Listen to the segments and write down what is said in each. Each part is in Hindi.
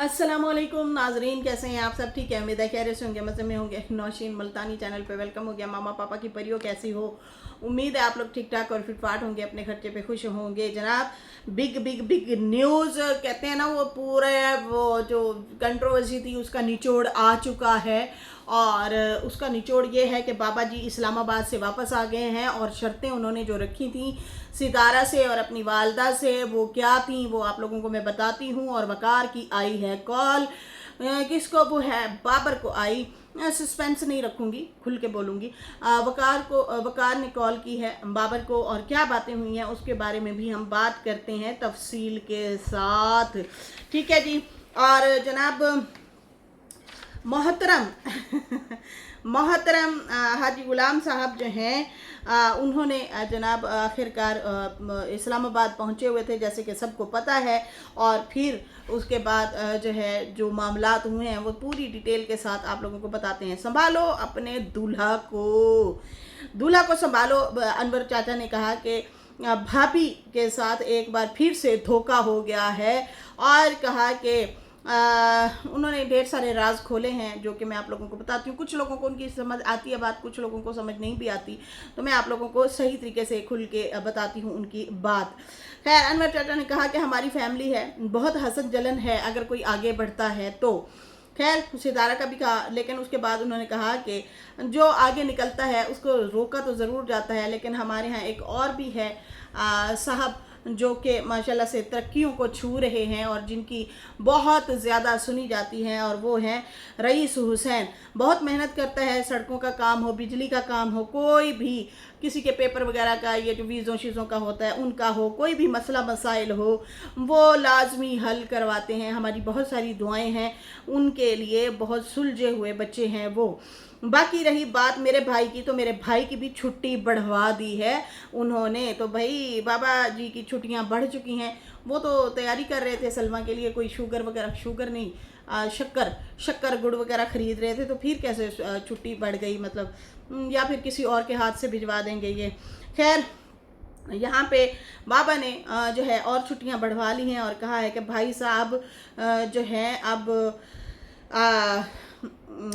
अस्सलामुअलैकुम नाजरीन, कैसे हैं आप सब? ठीक है, उम्मीद है खैरियत से होंगे, मज़े में होंगे। नौशीन मुल्तानी चैनल पे वेलकम हो गया। मामा पापा की परियों कैसी हो? उम्मीद है आप लोग ठीक ठाक और फिटफाट होंगे, अपने खर्चे पे खुश होंगे। जनाब, बिग बिग बिग न्यूज़ कहते हैं ना, वो पूरे वो जो कंट्रोवर्सी थी उसका निचोड़ आ चुका है। और उसका निचोड़ ये है कि बाबा जी इस्लामाबाद से वापस आ गए हैं और शर्तें उन्होंने जो रखी थी सितारा से और अपनी वालदा से, वो क्या थी वो आप लोगों को मैं बताती हूँ। और वकार की आई है कॉल। किसको? वो है बाबर को आई। सस्पेंस नहीं रखूंगी, खुल के बोलूंगी। वकार ने कॉल की है बाबर को, और क्या बातें हुई हैं उसके बारे में भी हम बात करते हैं तफसील के साथ। ठीक है जी। और जनाब मोहतरम मोहतरम हाजी गुलाम साहब जो हैं, उन्होंने जनाब आखिरकार इस्लामाबाद पहुंचे हुए थे, जैसे कि सबको पता है। और फिर उसके बाद जो है जो मामलात हुए हैं वो पूरी डिटेल के साथ आप लोगों को बताते हैं। संभालो अपने दूल्हा को संभालो। अनवर चाचा ने कहा कि भाभी के साथ एक बार फिर से धोखा हो गया है, और कहा कि उन्होंने ढेर सारे राज खोले हैं जो कि मैं आप लोगों को बताती हूँ। कुछ लोगों को उनकी समझ आती है बात, कुछ लोगों को समझ नहीं भी आती, तो मैं आप लोगों को सही तरीके से खुल के बताती हूँ उनकी बात। खैर, अनवर चाचा ने कहा कि हमारी फैमिली है, बहुत हसद जलन है अगर कोई आगे बढ़ता है तो। खैर, सितारा का भी कहा, लेकिन उसके बाद उन्होंने कहा कि जो आगे निकलता है उसको रोका तो ज़रूर जाता है, लेकिन हमारे यहाँ एक और भी है साहब जो कि माशाल्लाह से तरक्कियों को छू रहे हैं और जिनकी बहुत ज़्यादा सुनी जाती हैं, और वो हैं रईस हुसैन। बहुत मेहनत करता है, सड़कों का काम हो, बिजली का काम हो, कोई भी किसी के पेपर वगैरह का, ये जो वीज़ों शीज़ों का होता है उनका हो, कोई भी मसला मसाइल हो, वो लाजमी हल करवाते हैं। हमारी बहुत सारी दुआएं हैं उनके लिए, बहुत सुलझे हुए बच्चे हैं वो। बाकी रही बात मेरे भाई की, तो मेरे भाई की भी छुट्टी बढ़वा दी है उन्होंने। तो भाई बाबा जी की छुट्टियां बढ़ चुकी हैं। वो तो तैयारी कर रहे थे सलमा के लिए, कोई शुगर वगैरह, शुगर नहीं, शक्कर गुड़ वगैरह खरीद रहे थे, तो फिर कैसे छुट्टी बढ़ गई? मतलब या फिर किसी और के हाथ से भिजवा देंगे ये। खैर, यहाँ पे बाबा ने जो है और छुट्टियां बढ़वा ली हैं और कहा है कि भाई साहब जो है अब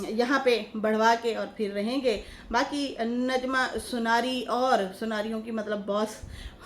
यहाँ पे बढ़वा के और फिर रहेंगे। बाकी नजमा सुनारी, और सुनारियों की मतलब बॉस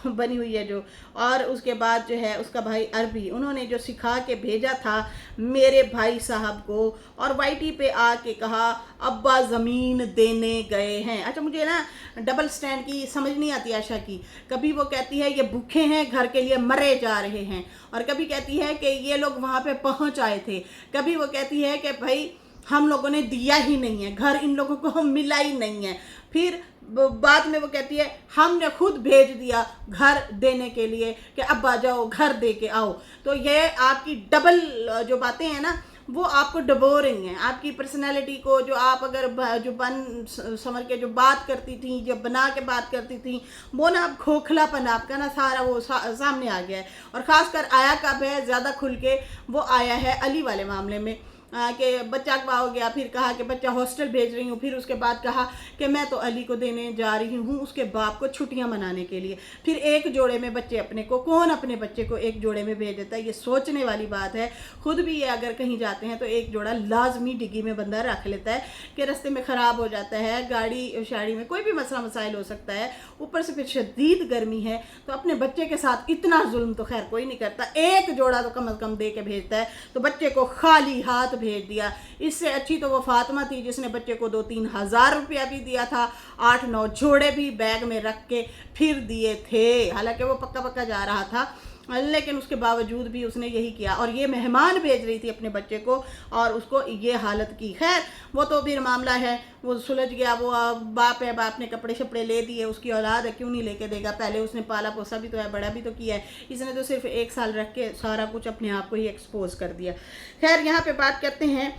बनी हुई है जो, और उसके बाद जो है उसका भाई अरबी, उन्होंने जो सिखा के भेजा था मेरे भाई साहब को, और वाईटी पे आके कहा अब्बा ज़मीन देने गए हैं। अच्छा, मुझे ना डबल स्टैंड की समझ नहीं आती आशा की। कभी वो कहती है ये भूखे हैं, घर के लिए मरे जा रहे हैं, और कभी कहती है कि ये लोग वहाँ पे पहुँच आए थे, कभी वो कहती है कि भाई हम लोगों ने दिया ही नहीं है, घर इन लोगों को मिला ही नहीं है। फिर बाद में वो कहती है हमने खुद भेज दिया घर देने के लिए कि अब आ जाओ घर दे के आओ। तो ये आपकी डबल जो बातें हैं ना, वो आपको डबो रही हैं आपकी पर्सनैलिटी को। जो आप अगर जो बन समझ के जो बात करती थी, जो बना के बात करती थी, वो ना अब खोखलापन आपका ना सारा वो सामने आ गया है। और ख़ासकर आया कब है ज़्यादा खुल के, वो आया है अली वाले मामले में कि बच्चा अगवा हो गया, फिर कहा कि बच्चा हॉस्टल भेज रही हूँ, फिर उसके बाद कहा कि मैं तो अली को देने जा रही हूँ उसके बाप को छुट्टियाँ मनाने के लिए। फिर एक जोड़े में बच्चे अपने को, कौन अपने बच्चे को एक जोड़े में भेज देता है? ये सोचने वाली बात है। खुद भी ये अगर कहीं जाते हैं तो एक जोड़ा लाजमी डिग्गी में बंदा रख लेता है कि रास्ते में ख़राब हो जाता है, गाड़ी शाड़ी में कोई भी मसला मसाइल हो सकता है, ऊपर से फिर शदीद गर्मी है, तो अपने बच्चे के साथ इतना जुल्म तो खैर कोई नहीं करता। एक जोड़ा तो कम अज़ कम दे के भेजता है, तो बच्चे को खाली हाथ भेज दिया। इससे अच्छी तो वो फातिमा थी जिसने बच्चे को 2-3 हज़ार रुपया भी दिया था, 8-9 जोड़े भी बैग में रख के फिर दिए थे। हालांकि वो पक्का पक्का जा रहा था, लेकिन उसके बावजूद भी उसने यही किया। और ये मेहमान भेज रही थी अपने बच्चे को और उसको ये हालत की। खैर, वो तो फिर मामला है, वो सुलझ गया। वो बाप है, बाप ने कपड़े शपड़े ले दिए, उसकी औलाद है, क्यों नहीं लेके देगा? पहले उसने पाला पोसा भी तो है, बड़ा भी तो किया है। इसने तो सिर्फ 1 साल रख के सारा कुछ अपने आप को ही एक्सपोज कर दिया। खैर, यहाँ पे बात करते हैं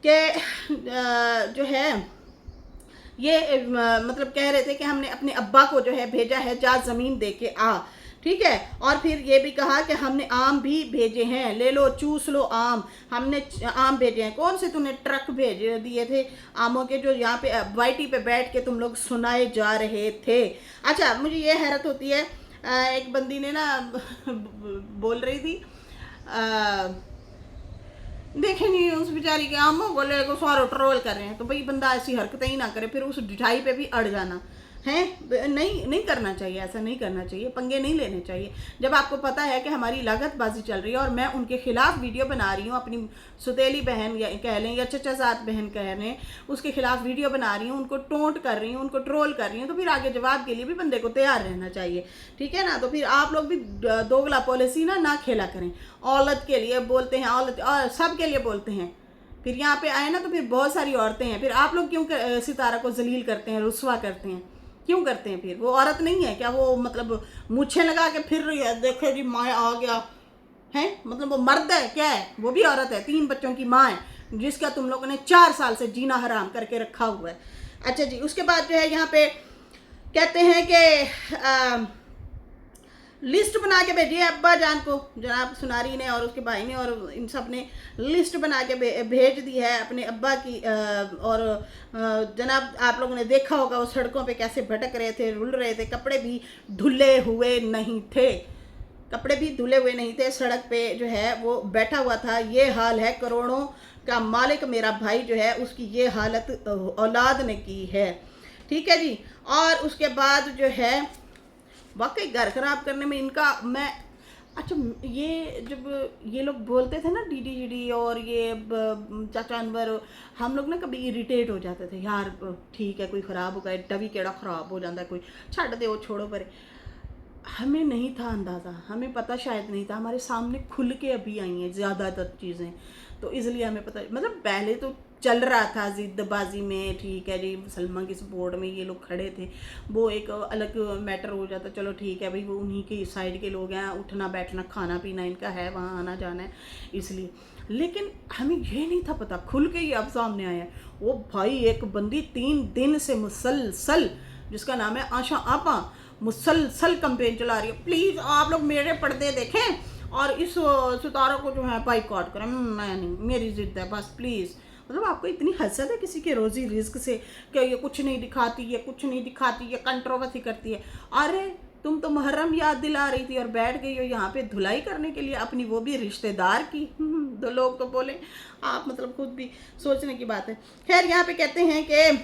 कि जो है ये मतलब कह रहे थे कि हमने अपने अब्बा को जो है भेजा है, जा ज़मीन दे के आ। ठीक है, और फिर ये भी कहा कि हमने आम भी भेजे हैं, ले लो चूस लो आम। हमने आम भेजे हैं। कौन से तूने ट्रक भेज दिए थे आमों के, जो यहाँ पे वाईटी पे बैठ के तुम लोग सुनाए जा रहे थे? अच्छा, मुझे ये हैरत होती है, एक बंदी ने ना बोल रही थी देखे नहीं उस बेचारी के आमों को लेकर सारे ट्रोल कर रहे हैं, तो भाई बंदा ऐसी हरकतें ही ना करे, फिर उस ढिठाई पे भी अड़ जाना है। नहीं करना चाहिए, ऐसा नहीं करना चाहिए, पंगे नहीं लेने चाहिए। जब आपको पता है कि हमारी लागतबाजी चल रही है और मैं उनके खिलाफ वीडियो बना रही हूँ, अपनी सुतेली बहन या कह लें या चचाजात बहन कह लें, उसके खिलाफ वीडियो बना रही हूँ, उनको टोंट कर रही हूँ, उनको ट्रोल कर रही हूँ, तो फिर आगे जवाब के लिए भी बंदे को तैयार रहना चाहिए, ठीक है ना। तो फिर आप लोग भी दोगला पॉलिसी ना खेला करें। औरत के लिए बोलते हैं, औरत और सब के लिए बोलते हैं, फिर यहाँ पे आए ना तो फिर बहुत सारी औरतें हैं, फिर आप लोग क्यों सितारा को जलील करते हैं, रुस्वा करते हैं, क्यों करते हैं? फिर वो औरत नहीं है क्या? वो मतलब मूछें लगा के फिर रही है, देखो जी माँ आ गया है, मतलब वो मर्द है क्या है? वो भी औरत है, 3 बच्चों की माँ है, जिसका तुम लोगों ने 4 साल से जीना हराम करके रखा हुआ है। अच्छा जी, उसके बाद जो है यहाँ पे कहते हैं कि लिस्ट बना के भेजिए अब्बा जान को, जनाब सुनारी ने और उसके भाई ने और इन सब ने लिस्ट बना के भेज दी है अपने अब्बा की। और जनाब आप लोगों ने देखा होगा वो सड़कों पे कैसे भटक रहे थे, रुल रहे थे, कपड़े भी धुले हुए नहीं थे, सड़क पे जो है वो बैठा हुआ था। ये हाल है, करोड़ों का मालिक मेरा भाई जो है उसकी ये हालत औलाद ने की है, ठीक है जी। और उसके बाद जो है वाकई घर खराब करने में इनका मैं अच्छा, ये जब ये लोग बोलते थे ना डीडी और ये चाचा अनवर, हम लोग ना कभी इरिटेट हो जाते थे, यार ठीक है कोई ख़राब हो गया डबी केड़ा ख़राब हो जाता है, कोई छड़ दे वो छोड़ो पर। हमें नहीं था अंदाज़ा, हमें पता शायद नहीं था, हमारे सामने खुल के अभी आई हैं ज़्यादातर चीज़ें, तो इसलिए हमें पता, मतलब पहले तो चल रहा था जिद्दबाजी में, ठीक है जी सलमा की सपोर्ट में ये लोग खड़े थे, वो एक अलग मैटर हो जाता, चलो ठीक है भाई वो उन्हीं के साइड के लोग हैं, उठना बैठना खाना पीना इनका है, वहाँ आना जाना है इसलिए। लेकिन हमें ये नहीं था पता, खुल के ये अब सामने आया। वो भाई एक बंदी 3 दिन से मुसलसल, जिसका नाम है आशा आपा, मुसलसल कंपेन चला रही है, प्लीज़ आप लोग मेरे पर्दे देखें और इस सितारा को जो है बाइकआउट करें। मैं नहीं, मेरी जिद है बस प्लीज़। मतलब आपको इतनी हसद है किसी के रोज़ी रिस्क से कि ये कुछ नहीं दिखाती, ये कुछ नहीं दिखाती, ये कंट्रोवर्सी करती है। अरे तुम तो मुहर्रम याद दिला रही थी और बैठ गई हो यहाँ पे धुलाई करने के लिए अपनी, वो भी रिश्तेदार की। दो लोग तो बोले, आप मतलब खुद भी सोचने की बात है। खैर यहाँ पे कहते हैं कि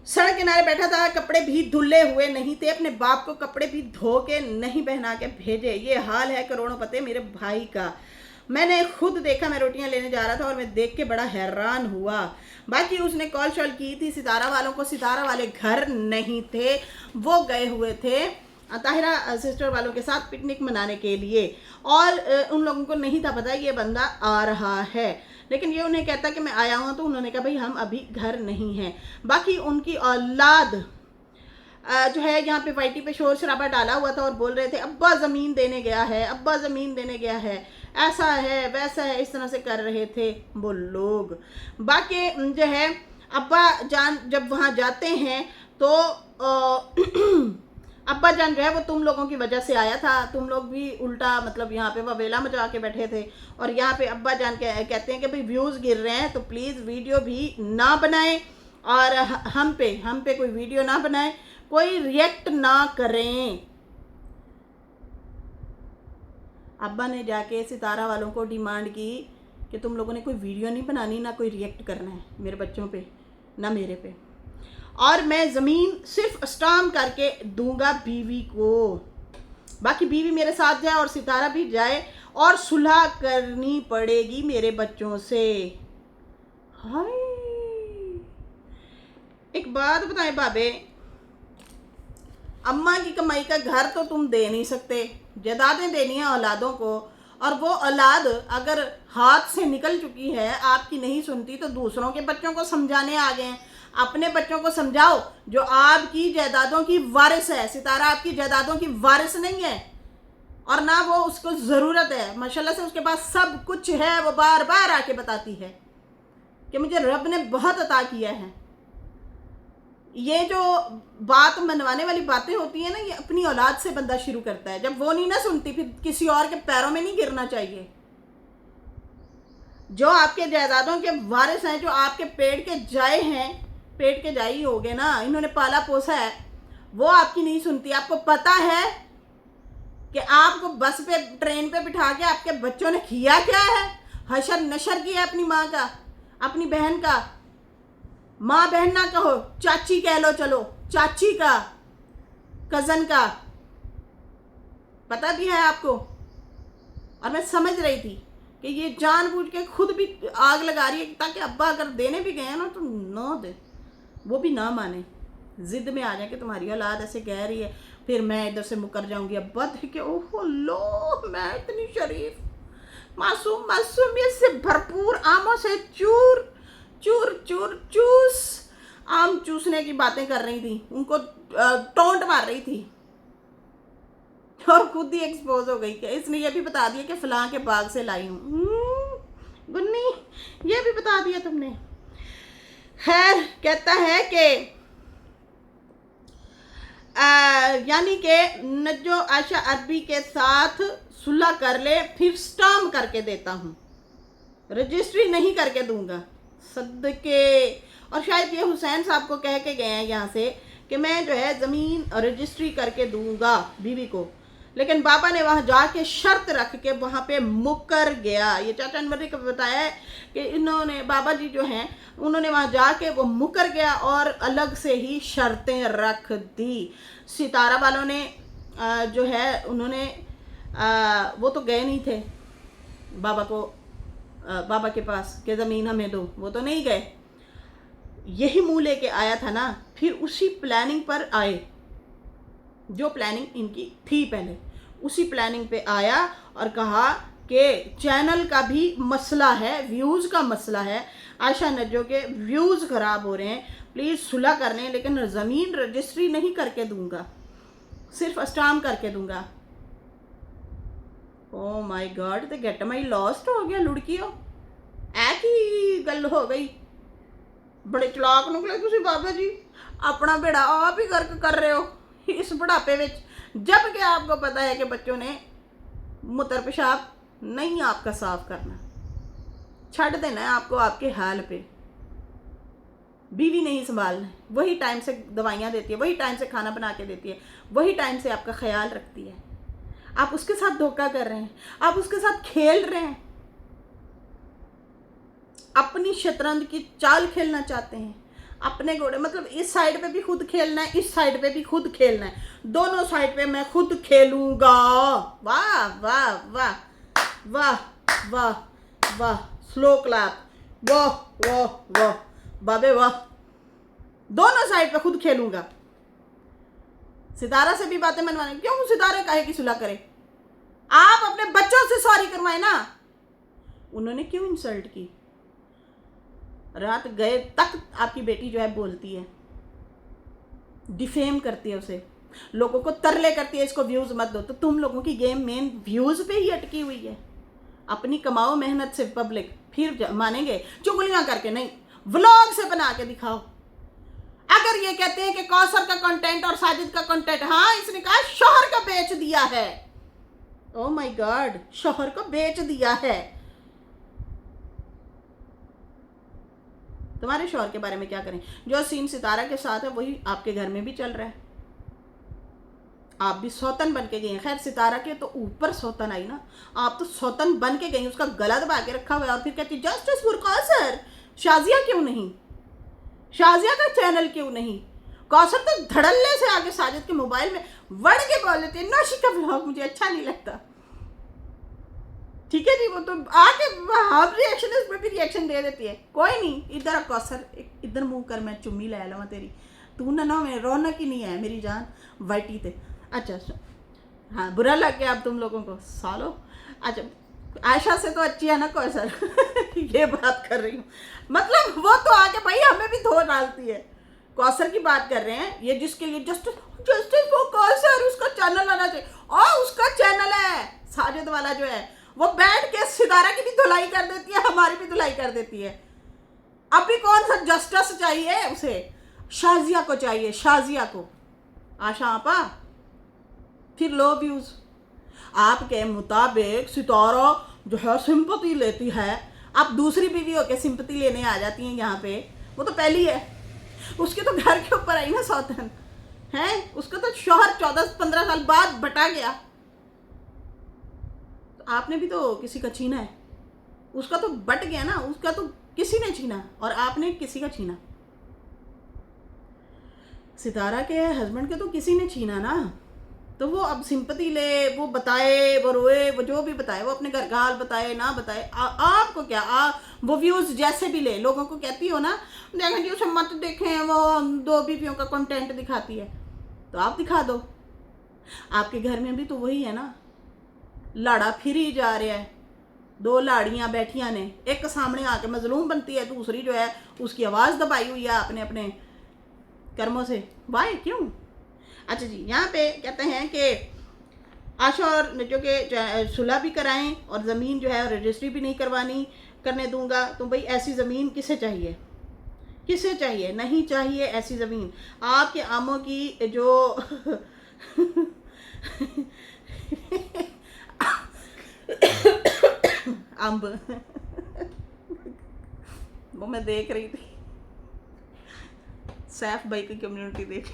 सड़क किनारे बैठा था, कपड़े भी धुले हुए नहीं थे, अपने बाप को कपड़े भी धो के नहीं पहना के भेजे। ये हाल है करोड़ों पते मेरे भाई का। मैंने खुद देखा, मैं रोटियां लेने जा रहा था और मैं देख के बड़ा हैरान हुआ। बाकी उसने कॉल शॉल की थी सितारा वालों को, सितारा वाले घर नहीं थे, वो गए हुए थे ताहिरा सिस्टर वालों के साथ पिकनिक मनाने के लिए, और उन लोगों को नहीं था पता ये बंदा आ रहा है। लेकिन ये उन्हें कहता कि मैं आया हूँ, तो उन्होंने कहा भाई हम अभी घर नहीं हैं। बाकी उनकी औलाद जो है यहाँ पे वाईटी पे शोर शराबा डाला हुआ था और बोल रहे थे अब्बा ज़मीन देने गया है, अब्बा ज़मीन देने गया है, ऐसा है वैसा है, इस तरह से कर रहे थे वो लोग। बाकी जो है अब्बा जान जब वहाँ जाते हैं तो अब्बा जान जो है वो तुम लोगों की वजह से आया था, तुम लोग भी उल्टा मतलब यहाँ पे ववेला मचा के बैठे थे, और यहाँ पे अब्बा जान कहते हैं कि भाई व्यूज़ गिर रहे हैं तो प्लीज़ वीडियो भी ना बनाएं और हम पे कोई वीडियो ना बनाएं, कोई रिएक्ट ना करें। अब्बा ने जाके सितारा वालों को डिमांड की कि तुम लोगों ने कोई वीडियो नहीं बनानी, ना कोई रिएक्ट करना है मेरे बच्चों पे, ना मेरे पे, और मैं ज़मीन सिर्फ स्टाम्प करके दूंगा बीवी को। बाकी बीवी मेरे साथ जाए और सितारा भी जाए और सुलह करनी पड़ेगी मेरे बच्चों से। हाय, एक बात बताएं बाबे, अम्मा की कमाई का घर तो तुम दे नहीं सकते, जायदादें देनी है औलादों को, और वो औलाद अगर हाथ से निकल चुकी है, आपकी नहीं सुनती, तो दूसरों के बच्चों को समझाने आ गए हैं। अपने बच्चों को समझाओ जो आपकी जायदादों की वारिस है। सितारा आपकी जायदादों की वारिस नहीं है, और ना वो उसको ज़रूरत है, माशाल्लाह से उसके पास सब कुछ है। वो बार बार आके बताती है कि मुझे रब ने बहुत अता किया है। ये जो बात मनवाने वाली बातें होती है ना, ये अपनी औलाद से बंदा शुरू करता है। जब वो नहीं ना सुनती, फिर किसी और के पैरों में नहीं गिरना चाहिए। जो आपके जायदादों के वारिस हैं, जो आपके पेट के जाए हैं, पेट के जाई हो गए ना, इन्होंने पाला पोसा है, वो आपकी नहीं सुनती। आपको पता है कि आपको बस पे ट्रेन पे बिठा के आपके बच्चों ने किया क्या है? हशर नशर किया अपनी माँ का, अपनी बहन का। माँ बहन ना कहो, चाची कह लो, चलो चाची का, कजन का, पता भी है आपको। और मैं समझ रही थी कि ये जानबूझ के खुद भी आग लगा रही है ताकि अब्बा अगर देने भी गए ना तो ना दे, वो भी ना माने, जिद में आ जाए कि तुम्हारी औलाद ऐसे कह रही है, फिर मैं इधर से मुकर जाऊंगी। अब्बा देखे ओहो लो, मैं इतनी शरीफ मासूम, मासूमियत से भरपूर, आमों से चूर चूर चूर चूस, आम चूसने की बातें कर रही थी, उनको टोंट मार रही थी, और खुद ही एक्सपोज हो गई। इसने ये भी बता दिया कि फलां के बाग से लाई हूँ। गुन्नी, ये भी बता दिया तुमने। खैर, कहता है कि यानी कि नज्जो आयशा अरबी के साथ सुलह कर ले, फिर स्टाम्प करके देता हूँ, रजिस्ट्री नहीं करके दूंगा। सदके, और शायद ये हुसैन साहब को कह के गए हैं यहाँ से कि मैं जो है ज़मीन रजिस्ट्री करके दूंगा बीवी को, लेकिन बाबा ने वहाँ जाके शर्त रख के वहाँ पे मुकर गया। ये चाचा अनवर को बताया है कि इन्होंने, बाबा जी जो हैं, उन्होंने वहाँ जाके वो मुकर गया और अलग से ही शर्तें रख दी। सितारा वालों ने जो है, उन्होंने वो तो गए नहीं थे बाबा को, बाबा के पास कि ज़मीन हमें दो, वो तो नहीं गए। यही मुँह लेके आया था ना, फिर उसी प्लानिंग पर आए, जो प्लानिंग इनकी थी पहले, उसी प्लानिंग पे आया और कहा कि चैनल का भी मसला है, व्यूज़ का मसला है, आयशा नज्जो के व्यूज़ ख़राब हो रहे हैं, प्लीज़ सुलह कर लें, लेकिन ज़मीन रजिस्ट्री नहीं करके दूंगा, सिर्फ स्टाम्प करके दूंगा। ओ माय गॉड, तो गेट माई लॉस्ट हो गया लुड़कियों, एक ही गल हो गई। बड़े चलाक निकले तुसी बाबा जी, अपना बेड़ा आप ही गर्क कर रहे हो इस बुढ़ापे में, जबकि आपको पता है कि बच्चों ने मूत्र पेशाब नहीं आपका साफ करना, छड़ देना है आपको आपके हाल पे। बीवी नहीं संभालना, वही टाइम से दवाइयाँ देती है, वही टाइम से खाना बना के देती है, वही टाइम से आपका ख्याल रखती है। आप उसके साथ धोखा कर रहे हैं, आप उसके साथ खेल रहे हैं, अपनी शतरंज की चाल खेलना चाहते हैं, अपने घोड़े, मतलब इस साइड पे भी खुद खेलना है, इस साइड पे भी खुद खेलना है, दोनों साइड पे मैं खुद खेलूंगा। वाह वाह वाह वाह वाह वाह, स्लो क्लैप, वाह वाह वाह बाबे वाह, दोनों साइड पे खुद खेलूंगा। सितारा से भी बातें मनवाने, क्यों सितारे काहे की सुलह करे, आप अपने बच्चों से सॉरी करवाए ना। उन्होंने क्यों इंसल्ट की, रात गए तक आपकी बेटी जो है बोलती है, डिफेम करती है उसे, लोगों को तरले करती है, इसको व्यूज़ मत दो। तो तुम लोगों की गेम मेन व्यूज़ पे ही अटकी हुई है। अपनी कमाओ मेहनत से पब्लिक, फिर मानेंगे, चुगलियां करके नहीं, व्लॉग से बना के दिखाओ। अगर ये कहते हैं कि कौसर का कंटेंट और साजिद का कंटेंट, हाँ इसने कहा शोहर का बेच दिया है, ओ माय गॉड, शोहर को बेच दिया है। तुम्हारे शौहर के बारे में क्या करें, जो सीन सितारा के साथ है वही आपके घर में भी चल रहा है, आप भी सौतन बन के गई हैं। खैर सितारा के तो ऊपर सौतन आई ना, आप तो सौतन बन के गई, उसका गला दबा के रखा हुआ है, और फिर कहती जस्टिस फॉर कौसर। शाजिया क्यों नहीं, शाजिया का चैनल क्यों नहीं, कौसर तो धड़ल्ले से आगे साजिद के मोबाइल में वड़ के बोल लेते हैं नौशी का व्लॉग मुझे अच्छा नहीं लगता। ठीक है जी, वो तो आके हम रिएक्शन, इसमें भी रिएक्शन दे देती है, कोई नहीं, इधर कौसर इधर मुंह कर, मैं चुम्मी ले लवा तेरी, तू ना मेरे रौनक ही नहीं है मेरी जान वाइटी थे। अच्छा हाँ, बुरा लग गया अब तुम लोगों को सालो। अच्छा आयशा से तो अच्छी है ना कौसर ये बात कर रही हूँ, मतलब वो तो आके भाई हमें भी धो डालती है। कौसर की बात कर रहे हैं, ये जिसके लिए जस्टिस फॉर कौसर, उसका चैनल आना चाहिए, और उसका चैनल है साजिद वाला जो है, वो बैठ के सितारा की भी धुलाई कर देती है, हमारी भी धुलाई कर देती है। अभी कौन सा जस्टिस चाहिए उसे, शाजिया को चाहिए, शाजिया को। आशा आपा फिर लो व्यूज, आपके मुताबिक सितारा जो है सिंपैथी लेती है, आप दूसरी बीवी होकर सिंपैथी लेने आ जाती हैं यहाँ पे, वो तो पहली है, उसके तो घर के ऊपर आई ना सौतन है, उसका तो शौहर 14-15 साल बाद बटा गया, तो आपने भी तो किसी का छीना है, उसका तो बट गया ना, उसका तो किसी ने छीना और आपने किसी का छीना। सितारा के हस्बैंड के तो किसी ने छीना ना, तो वो अब सिंपति ले, वो बताए, वो रोए, वो जो भी बताए, वो अपने घर का हाल बताए ना बताए, आपको क्या, वो व्यूज जैसे भी ले, लोगों को कहती हो ना देखें जी उसे मत देखें, वो दो बीवियों का कंटेंट दिखाती है, तो आप दिखा दो। आपके घर में भी तो वही है ना, लाड़ा फिर ही जा रहा है, दो लाड़ियां बैठियां ने, एक सामने आके मजलूम बनती है, दूसरी जो है उसकी आवाज़ दबाई हुई है अपने अपने कर्मों से। वाई क्यों? अच्छा जी, यहाँ पे कहते हैं कि आशा और निजो के सुलह भी कराएं और ज़मीन जो है रजिस्ट्री भी नहीं करने दूंगा। तो भाई ऐसी ज़मीन किसे चाहिए, किसे चाहिए? नहीं चाहिए ऐसी ज़मीन। आपके आमों की जो अम्ब वो मैं देख रही थी, सैफ भाई की कम्युनिटी देखी,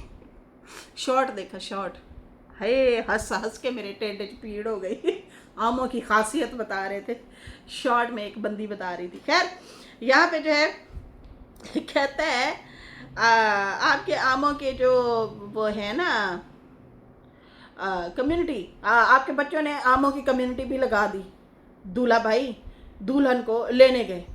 शॉर्ट देखा, शॉर्ट, है हंस हंस के मेरे टेढ़े पीड़ हो गई। आमों की खासियत बता रहे थे, शॉर्ट में एक बंदी बता रही थी। खैर यहाँ पे जो है कहता है आपके आमों के जो वो है ना कम्युनिटी, आपके बच्चों ने आमों की कम्युनिटी भी लगा दी, दूल्हा भाई दुल्हन को लेने गए,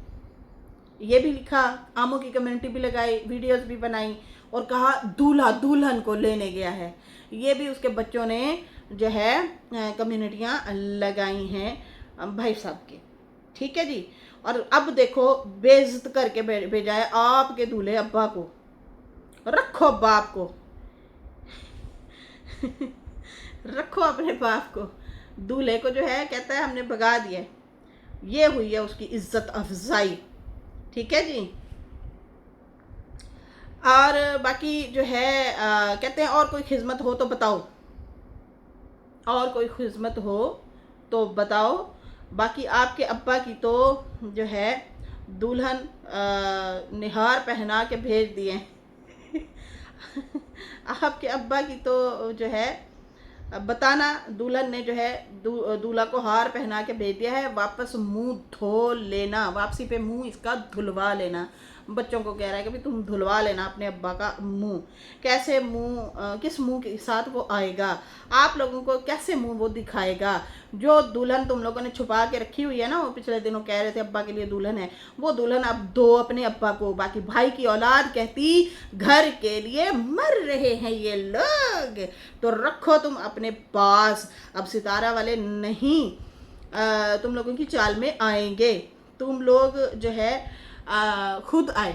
ये भी लिखा, आमों की कम्युनिटी भी लगाई, वीडियोस भी बनाई और कहा दूल्हा दुल्हन को लेने गया है। ये भी उसके बच्चों ने जो है कम्युनिटियाँ लगाई हैं भाई साहब के, ठीक है जी। और अब देखो बेइज्जत करके भेजा है आपके दूल्हे अब्बा को, रखो बाप को रखो अपने बाप को। दूल्हे को जो है कहता है हमने भगा दिया, ये हुई है उसकी इज्जत अफजाई, ठीक है जी। और बाकी जो है कहते हैं और कोई खिदमत हो तो बताओ, और कोई खिदमत हो तो बताओ। बाकी आपके अब्बा की तो जो है दुल्हन निहार पहना के भेज दिए आपके अब्बा की तो जो है बताना, दुल्हन ने जो है दूल्हा को हार पहना के भेज दिया है, वापस मुंह धो लेना, वापसी पे मुंह इसका धुलवा लेना। बच्चों को कह रहा है कि भाई तुम धुलवा लेना अपने अब्बा का मुंह। कैसे मुंह, किस मुंह के साथ वो आएगा, आप लोगों को कैसे मुंह वो दिखाएगा? जो दुल्हन तुम लोगों ने छुपा के रखी हुई है ना, वो पिछले दिनों कह रहे थे अब्बा के लिए दुल्हन है, वो दुल्हन अब दो अपने अब्बा को। बाकी भाई की औलाद कहती घर के लिए मर रहे हैं ये लोग, तो रखो तुम अपने पास। अब सितारा वाले नहीं तुम लोगों की चाल में आएंगे, तुम लोग जो है खुद आए,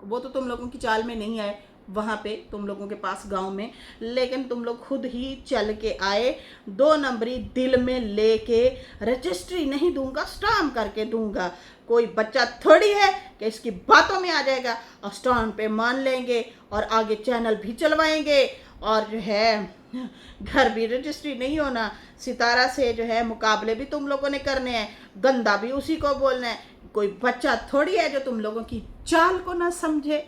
वो तो तुम लोगों की चाल में नहीं आए वहाँ पे तुम लोगों के पास गांव में, लेकिन तुम लोग खुद ही चल के आए, 2 नंबरी दिल में लेके, रजिस्ट्री नहीं दूंगा स्टाम्प करके दूंगा। कोई बच्चा थोड़ी है कि इसकी बातों में आ जाएगा और स्टाम्प पे मान लेंगे और आगे चैनल भी चलवाएंगे और जो है घर भी रजिस्ट्री नहीं होना, सितारा से जो है मुकाबले भी तुम लोगों ने करने हैं, गंदा भी उसी को बोलना है। कोई बच्चा थोड़ी है जो तुम लोगों की चाल को ना समझे।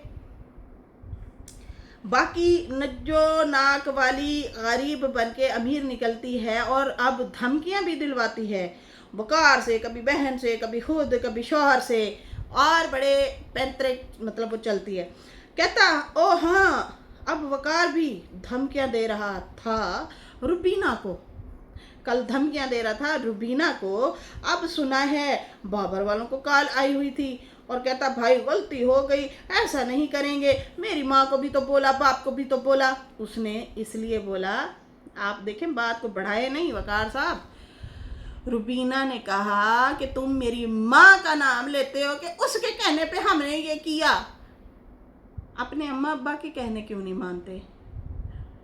बाकी नज्जो नाक वाली गरीब बन के अमीर निकलती है और अब धमकियां भी दिलवाती है, वकार से, कभी बहन से, कभी खुद, कभी शौहर से, और बड़े पैंतरे मतलब वो चलती है। कहता ओ हाँ, अब वकार भी धमकियां दे रहा था रुबीना को, कल धमकियां दे रहा था रुबीना को, अब सुना है बाबर वालों को कॉल आई हुई थी और कहता भाई गलती हो गई, ऐसा नहीं करेंगे, मेरी माँ को भी तो बोला, बाप को भी तो बोला। उसने इसलिए बोला, आप देखें बात को बढ़ाए नहीं वकार साहब, रुबीना ने कहा कि तुम मेरी माँ का नाम लेते हो कि उसके कहने पे हमने ये किया। अपने अम्मा अब्बा के कहने क्यों नहीं मानते?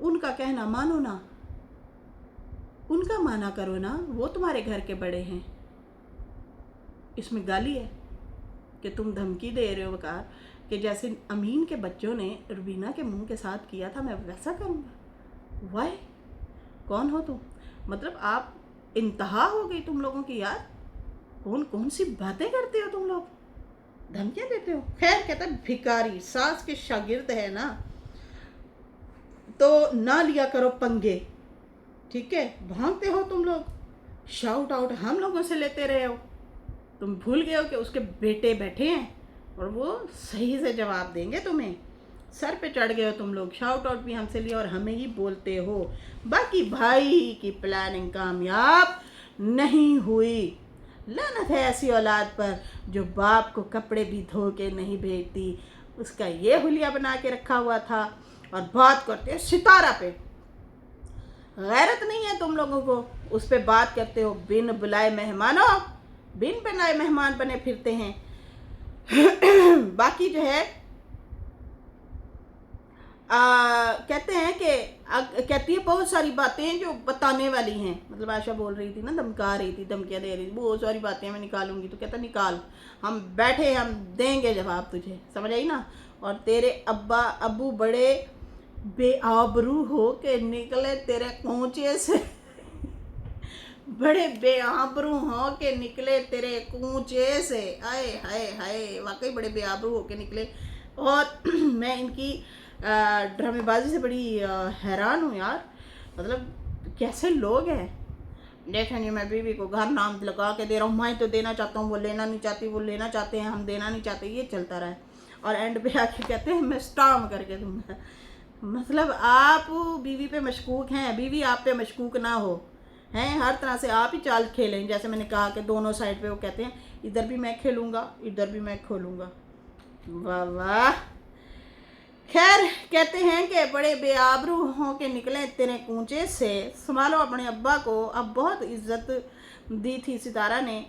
उनका कहना मानो ना, उनका माना करो ना, वो तुम्हारे घर के बड़े हैं। इसमें गाली है कि तुम धमकी दे रहे हो वकार कि जैसे अमीन के बच्चों ने रुबीना के मुंह के साथ किया था मैं वैसा करूँगा। वाह, कौन हो तुम? मतलब आप इंतहा हो गई तुम लोगों की यार, कौन कौन सी बातें करते हो तुम लोग, धमकियाँ देते हो। खैर कहता भिखारी सास के शागिर्द है ना, तो ना लिया करो पंगे, ठीक है? भागते हो तुम लोग, शाउट आउट हम लोगों से लेते रहे हो, तुम भूल गए हो कि उसके बेटे बैठे हैं और वो सही से जवाब देंगे तुम्हें। सर पे चढ़ गए हो तुम लोग, शाउट आउट भी हमसे लिया और हमें ही बोलते हो। बाकी भाई की प्लानिंग कामयाब नहीं हुई। लानत है ऐसी औलाद पर जो बाप को कपड़े भी धो के नहीं भेजती। उसका ये हुलिया बना के रखा हुआ था और बात करते हो सितारा पे। गैरत नहीं है तुम लोगों को, उस पे बात करते हो। बिन बुलाए मेहमानों, बिन बुलाए मेहमान बने फिरते हैं। बाकी जो है कहते हैं कि कहती है बहुत सारी बातें जो बताने वाली हैं। मतलब आशा बोल रही थी ना, धमका रही थी, धमकियाँ दे रही थी, बहुत सारी बातें मैं निकालूंगी। तो कहता निकाल, हम बैठे, हम देंगे जवाब तुझे, समझ आई ना। और तेरे अब्बू बड़े बेआबरू हो के निकले तेरे कूचे से। बड़े बेआबरू हो के निकले तेरे कूचे से। आए हाय हाय, वाकई बड़े बेआबरू हो के निकले। और मैं इनकी ड्रामेबाजी से बड़ी हैरान हूँ यार। मतलब कैसे लोग हैं। देखें जी, मैं बीवी को घर नाम लगा के दे रहा हूँ, मैं तो देना चाहता हूँ, वो लेना नहीं चाहती, वो लेना चाहते हैं, हम देना नहीं चाहते, ये चलता रहा है। और एंड पे आके कहते हैं मैं स्टाम करके दूंगा। मतलब आप बीवी पे मशकूक हैं, बीवी आप पे मशकूक ना हो, हैं हर तरह से आप ही चाल खेलें। जैसे मैंने कहा कि दोनों साइड पे वो कहते हैं इधर भी मैं खेलूँगा, इधर भी मैं खोलूँगा। वाह वाह। खैर कहते हैं कि बड़े बेआबरू हो के निकले तेरे कूचे से। संभालो अपने अब्बा को। अब बहुत इज्जत दी थी सितारा ने,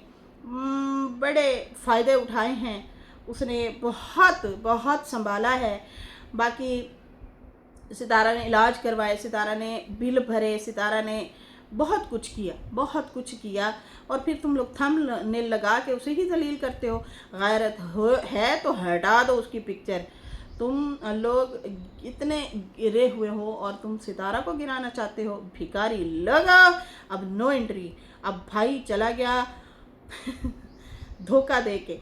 बड़े फ़ायदे उठाए हैं उसने, बहुत बहुत संभाला है। बाकी सितारा ने इलाज करवाए, सितारा ने बिल भरे, सितारा ने बहुत कुछ किया, बहुत कुछ किया। और फिर तुम लोग थंबनेल लगा के उसे ही जलील करते हो। गैरत है तो हटा दो उसकी पिक्चर। तुम लोग इतने गिरे हुए हो और तुम सितारा को गिराना चाहते हो। भिखारी लगा, अब नो एंट्री। अब भाई चला गया धोखा दे के।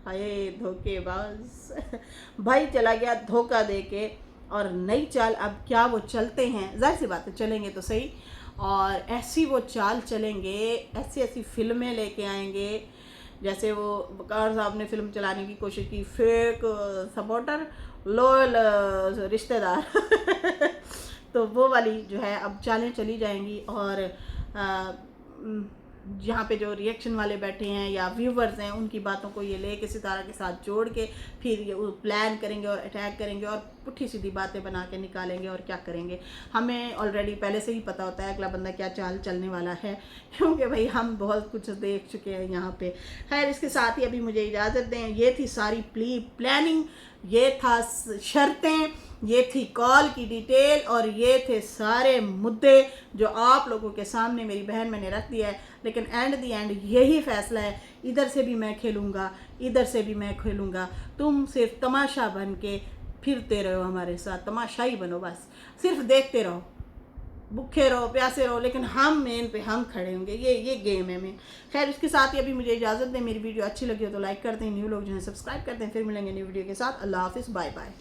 अरे धोखेबाज। भाई चला गया धोखा दे के। और नई चाल अब क्या वो चलते हैं, जाहिर सी बात है चलेंगे तो सही। और ऐसी वो चाल चलेंगे, ऐसी ऐसी फिल्में लेके आएंगे। जैसे वो वकार साहब ने फिल्म चलाने की कोशिश की, फेक सपोर्टर लोयल रिश्तेदार। तो वो वाली जो है अब चालें चली जाएंगी। और यहाँ पे जो रिएक्शन वाले बैठे हैं या व्यूवर्स हैं, उनकी बातों को ये लेके सितारा के साथ जोड़ के फिर ये प्लान करेंगे और अटैक करेंगे और पुट्ठी सीधी बातें बना के निकालेंगे और क्या करेंगे। हमें ऑलरेडी पहले से ही पता होता है अगला बंदा क्या चाल चलने वाला है, क्योंकि भाई हम बहुत कुछ देख चुके हैं यहाँ पे। खैर इसके साथ ही अभी मुझे इजाज़त दें। ये थी सारी प्लानिंग, ये था शर्तें, ये थी कॉल की डिटेल और ये थे सारे मुद्दे जो आप लोगों के सामने मेरी बहन मैंने रख दिया है। लेकिन एंड दी एंड यही फैसला है, इधर से भी मैं खेलूँगा, इधर से भी मैं खेलूँगा। तुम सिर्फ तमाशा बन के फिरते रहो हमारे साथ, तमाशाई बनो, बस सिर्फ देखते रहो, भूखे रहो, प्यासे रहो, लेकिन हम मेन पे हम खड़े होंगे। ये गेम है में। खैर इसके साथ ही अभी मुझे इजाज़त दें। मेरी वीडियो अच्छी लगी हो तो लाइक कर दें, न्यू लोग जो हैं सब्सक्राइब कर दें। फिर मिलेंगे न्यू वीडियो के साथ। अल्लाह हाफिज़, बाय बाय।